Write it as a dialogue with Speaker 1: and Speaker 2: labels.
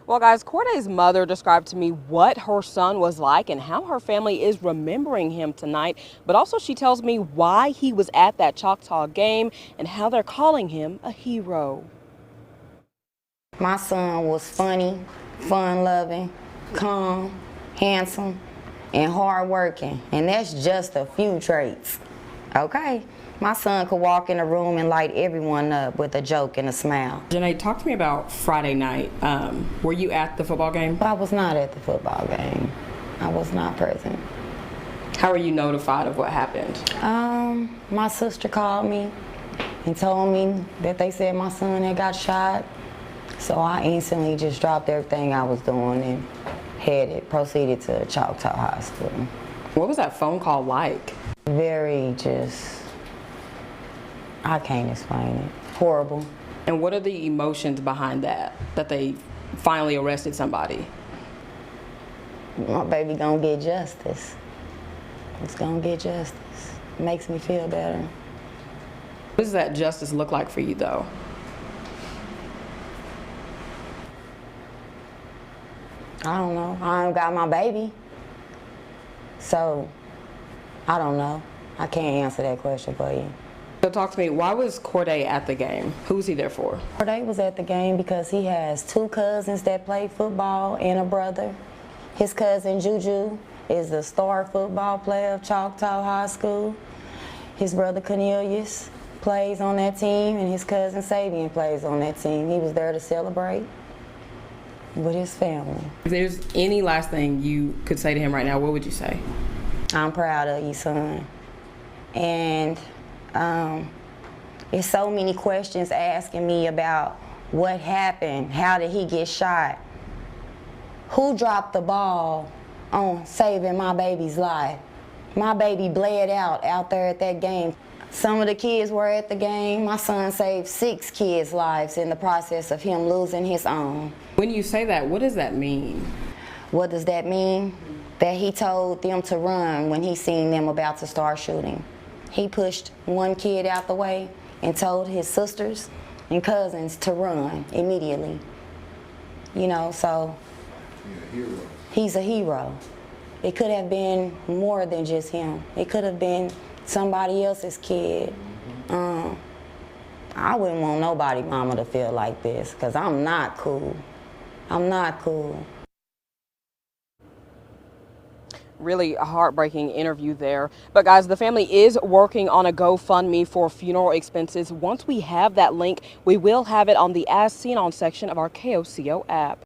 Speaker 1: Well, guys, Corday's mother described to me what her son was like and how her family is remembering him tonight. But also she tells me why he was at that Choctaw game and how they're calling him a hero.
Speaker 2: My son was funny, fun-loving, calm, handsome, and hard-working. And that's just a few traits, okay? My son could walk in a room and light everyone up with a joke and a smile.
Speaker 1: Janae, talk to me about Friday night. Were you at the football game?
Speaker 2: I was not at the football game. I was not present.
Speaker 1: How were you notified of what happened?
Speaker 2: My sister called me and told me that they said my son had got shot. So I instantly just dropped everything I was doing and proceeded to Choctaw Hospital.
Speaker 1: What was that phone call like?
Speaker 2: Very I can't explain it. Horrible.
Speaker 1: And what are the emotions behind that they finally arrested somebody?
Speaker 2: My baby gonna get justice. It's gonna get justice. It makes me feel better.
Speaker 1: What does that justice look like for you, though?
Speaker 2: I don't know. I ain't got my baby. So, I don't know. I can't answer that question for you.
Speaker 1: So talk to me, why was Corday at the game? Who was he there for?
Speaker 2: Corday was at the game because he has two cousins that play football and a brother. His cousin Juju is the star football player of Choctaw High School. His brother Cornelius plays on that team, and his cousin Savian plays on that team. He was there to celebrate with his family.
Speaker 1: If there's any last thing you could say to him right now, what would you say?
Speaker 2: I'm proud of you, son. And there's so many questions asking me about what happened, how did he get shot, who dropped the ball on saving my baby's life. My baby bled out there at that game. Some of the kids were at the game. My son saved 6 kids' lives in the process of him losing his own.
Speaker 1: When you say that, what does that mean?
Speaker 2: What does that mean? That he told them to run when he seen them about to start shooting. He pushed one kid out the way and told his sisters and cousins to run immediately. You know, so he's a hero. It could have been more than just him. It could have been somebody else's kid. I wouldn't want nobody mama to feel like this, because I'm not cool. I'm not cool.
Speaker 1: Really a heartbreaking interview there. But guys, the family is working on a GoFundMe for funeral expenses. Once we have that link, we will have it on the As Seen On section of our KOCO app.